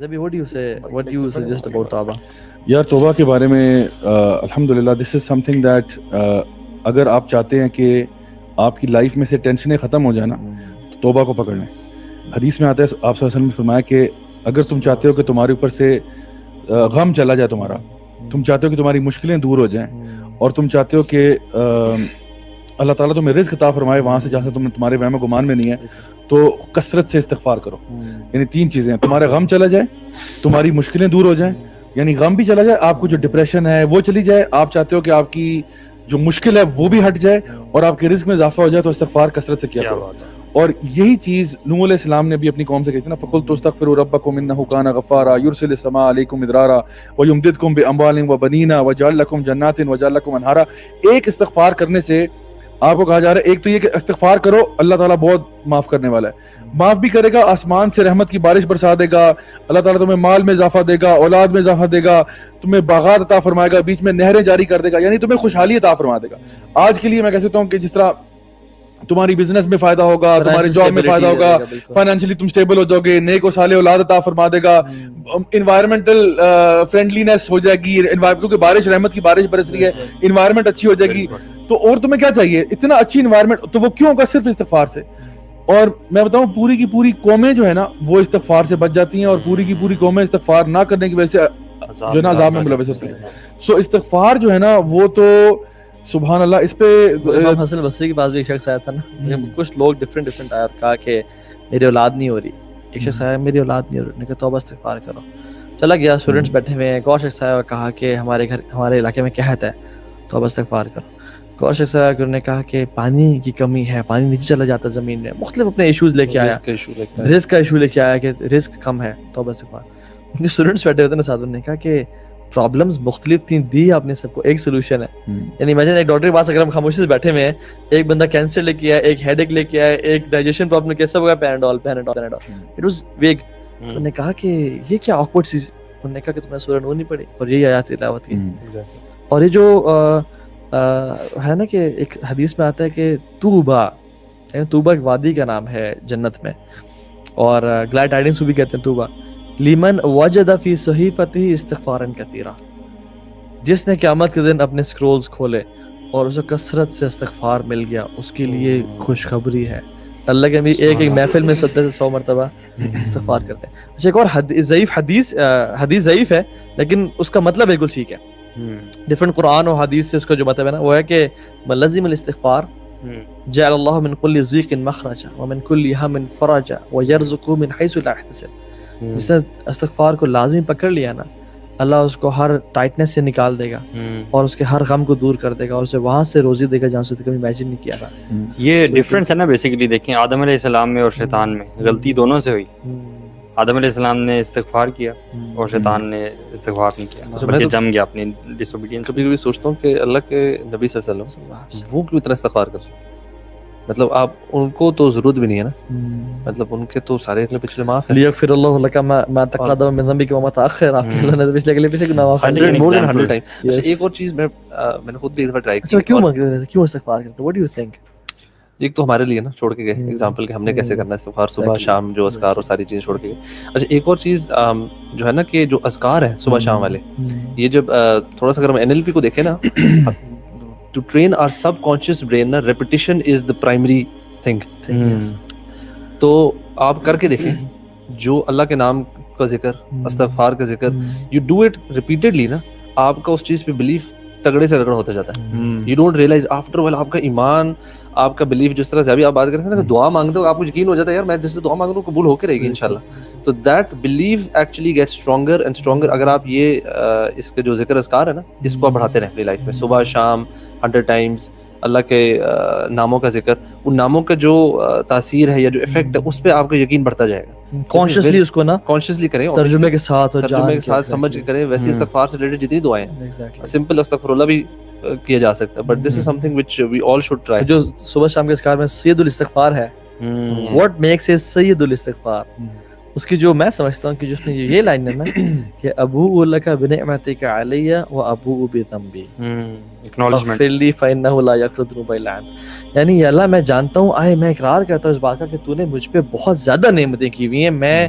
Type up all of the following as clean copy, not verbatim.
Zabi, what do you suggest about Tawbah? یار توبہ کے بارے میں الحمدللہ دس از سم تھنگ دیٹ اگر آپ چاہتے ہیں کہ آپ کی لائف میں سے ٹینشنیں ختم ہو جائیں نا تو توبہ کو پکڑ لیں. حدیث میں آتا ہے آپ صلی اللہ علیہ وسلم نے فرمایا کہ اگر تم چاہتے ہو کہ تمہارے اوپر سے غم چلا جائے تمہارا, تم چاہتے ہو کہ تمہاری مشکلیں دور ہو جائیں, اور تم چاہتے ہو کہ اللہ تعالیٰ تمہیں رزق عطا فرمائے وہاں سے جہاں سے تمہارے وہم و گمان میں نہیں ہے, تو کثرت سے استغفار کرو. یعنی 3 چیزیں ہیں, تمہارا غم چلا جائے, تمہاری مشکلیں دور ہو جائیں, یعنی غم بھی چلا جائے, آپ کو جو ڈپریشن ہے وہ چلی جائے, آپ چاہتے ہو کہ آپ کی جو مشکل ہے وہ بھی ہٹ جائے, اور آپ کے رزق میں اضافہ ہو جائے, تو استغفار کثرت سے کیا کرو. اور یہی چیز نوح علیہ السلام نے بھی اپنی قوم سے کہی تھی نا, فَقُلْتُ اسْتَغْفِرُوا رَبَّكُمْ إِنَّهُ كَانَ غَفَّارًا يُرْسِلِ السَّمَاءَ عَلَيْكُمْ مِدْرَارًا وَيُمْدِدْكُمْ بِأَمْوَالٍ وَبَنِينَ وَيَجْعَلْ لَكُمْ جَنَّاتٍ وَيَجْعَلْ لَكُمْ أَنْهَارًا. ایک استغفار کرنے سے آپ کو کہا جا رہا ہے, ایک تو یہ کہ استغفار کرو, اللہ تعالیٰ بہت معاف کرنے والا ہے, معاف بھی کرے گا, آسمان سے رحمت کی بارش برسا دے گا, اللہ تعالیٰ تمہیں مال میں اضافہ دے گا, اولاد میں اضافہ دے گا, تمہیں باغات عطا فرمائے گا, بیچ میں نہریں جاری کر دے گا, یعنی تمہیں خوشحالی عطا فرما دے گا. آج کے لیے میں کہہ سکتا ہوں کہ جس طرح تمہاری بزنس میں فائدہ ہوگا, تمہاری جاب میں فائدہ ہوگا, فائنینشلی تم سٹیبل ہو جاؤ گے, نیک و صالح اولاد عطا فرما دے گا, انوائرمنٹل فرینڈلینس ہو جائے گی, کیونکہ بارش رحمت کی بارش برس رہی ہے, انوائرمنٹ اچھی ہو جائے گی, تو اور تمہیں کیا چاہیے, اتنا اچھی انوائرمنٹ, تو وہ کیوں ہوگا, صرف استغفار سے. اور میں بتاؤں پوری کی پوری قومیں جو ہے نا وہ استغفار سے بچ جاتی ہیں, اور پوری کی پوری قومیں استغفار نہ کرنے کی وجہ سے جو ہے نا عذاب میں ملوث ہوتی ہیں. سو استغفار جو ہے نا وہ تو سبحان اللہ, اس پہ امام حسن بصری کے پاس بھی ایک شخص آیا تھا نا, کچھ لوگ ڈفرینٹ آیا اور کہا کہ میری اولاد نہیں ہو رہی. ایک شخص آیا, میری اولاد نہیں ہو رہی, نے کہا توبہ استغفار کرو. چلا گیا, اسٹوڈنٹس بیٹھے ہوئے ہیں, ایک اور شخص آیا اور کہا کہ ہمارے علاقے میں قحط ہے, توبہ استغفار کرو. ایک اور شخص آیا کہ انہوں نے کہا کہ پانی کی کمی ہے, پانی نیچے چلا جاتا ہے زمین میں, مختلف اپنے ایشوز لے کے آیا, رزق کا ایشو لے کے آیا کہ رزق کم ہے, توبہ استغفار. ان کے اسٹوڈنٹس بیٹھے ہوتے ہیں نا ساتھ, انہوں نے کہا کہ پرابلمز مختلف تھیں, دی آپ نے سب کو, ایک سولوشن ہے. یعنی امیجن ایک ڈاکٹر کے پاس اگر ہم خاموشی سے بیٹھے ہوئے ہیں, ایک بندہ کینسر لے کے آیا, ایک ہیڈ ایک لے کے آیا, ایک ڈائجیشن پرابلم کے سب ہو گیا, پیناڈول. اٹ واز ویگ. انہوں نے کہا کہ یہ کیا آکورڈ چیز. انہوں نے کہا کہ تمہیں سورہ نور نہیں پڑھی, اور یہی آیات تلاوت کی. اور یہ جو ہے نا کہ ایک حدیث میں آتا ہے کہ توبہ, توبہ ایک وادی کا نام ہے جنت میں, اور گلیڈ ٹائڈنگس بھی کہتے ہیں توبہ, لیمن وجد فی صحیفتہ استغفارا کثیرا, جس نے قیامت کے دن اپنے اسکرولز کھولے اور اسے کثرت سے استغفار مل گیا, اس کے لیے خوشخبری ہے. اللہ کے نبی ایک محفل میں 70 سے 100 مرتبہ استغفار کرتے ہیں. اچھا, ایک اور ضعیف حدیث ضعیف ہے لیکن اس کا مطلب بالکل ٹھیک ہے. ڈفرنٹ قرآن اور حدیث سے اس کا جو مطلب ہے نا وہ ہے کہ ملزم الاستغفار جعل اللہ من کل ضیق مخرجا ومن کل ہم فرجا ویرزقہ من حیث لا یحتسب. جس نے استغفار کو لازمی پکڑ لیا نا, اللہ اس کو ہر ٹائٹنس سے نکال دے گا, اور اس کے ہر غم کو دور کر دے گا, اور اسے وہاں سے روزی دے گا جہاں سے کبھی امیجن نہیں کیا تھا. یہ ڈفرینس ہے نا بیسیکلی. دیکھیں آدم علیہ السلام میں اور شیطان میں غلطی دونوں سے ہوئی. آدم علیہ السلام نے استغفار کیا اور شیطان نے استغفار نہیں کیا, بلکہ جم گیا اپنی ڈس اوبیڈینس. کبھی کبھی سوچتا ہوں کہ اللہ کے نبی صلی اللہ علیہ وسلم وہ کیوں اتنا استغفار کرتے ہیں. مطلب آپ ان کو تو ضرورت بھی نہیں ہے نا, مطلب ان کے تو سارے اگلے پچھلے معاف ہیں. لیغفر اللہ لک ما تقدم من ذنبک وما تاخر, آپ کے اللہ نے پچھلے گناہ معاف کر دیے more than 100 times. ایک اور چیز میں نے خود بھی ایک بار ٹرائی کی. کیوں استغفار کرتے, what do you think? ایک تو ہمارے لیے نا چھوڑ کے گئے ایگزامپل کہ ہم نے کیسے کرنا ہے استغفار, صبح شام جو اذکار اور ساری چیزیں چھوڑ کے گئے. اچھا, ایک اور چیز جو ہے نا کہ جو اذکار ہیں صبح شام والے, یہ جب تھوڑا سا اگر ہم NLP کو دیکھیں نا, to train our subconscious brain نا, repetition is the primary thing. تو آپ کر کے دیکھیں, جو اللہ کے نام کا ذکر, استغفار کا ذکر, you do it repeatedly نا, آپ کا اس چیز پہ بلیف تگڑے سے رگڑ ہوتا جاتا ہے. You don't realize after a while آپ کا ایمان, آپ کا بلیف, جس طرح سے ابھی آپ بات کرتے ہیں نا کہ دعا مانگتے ہو آپ کو یقین ہو جاتا ہے یار میں جس سے دعا مانگ رہا ہوں قبول ہو کے رہے گی انشاءاللہ. تو that belief actually get stronger and stronger. اگر آپ یہ اس کے جو ذکر اذکار ہے نا, اس کو آپ بڑھاتے رہیں اپنی لائف میں, صبح شام 100 times اللہ کے ناموں کا ذکر, ان ناموں کا جو تاثیر ہے یا جو افیکٹ ہے اس پہ آپ کا یقین بڑھتا جائے گا. کانشیسلی اس کو نا کانشیسلی کریں, ترجمے کے ساتھ سمجھ کے کریں. ویسے استغفار سے ریلیٹڈ جتنی دعائیں ہیں, سمپل استغفر اللہ بھی کیا جا سکتا ہے, but this is something which we all should try. جو صبح شام کے اذکار میں سید الاستغفار ہے, واٹ میکس اٹ سید الاستغفار, اس کی جو میں سمجھتا ہوں کہ جس میں یہ لائن ہے نا کہ ابوء لک بنعمتک علی و ابوء بذنبی فاغفر لی فانہ لا یغفر الذنوب الا انت. یعنی اللہ میں جانتا ہوں, میں اقرار کرتا ہوں اس بات کا کہ تو نے مجھ پہ بہت زیادہ نعمتیں کی ہوئی ہیں, میں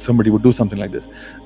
somebody would do something like this,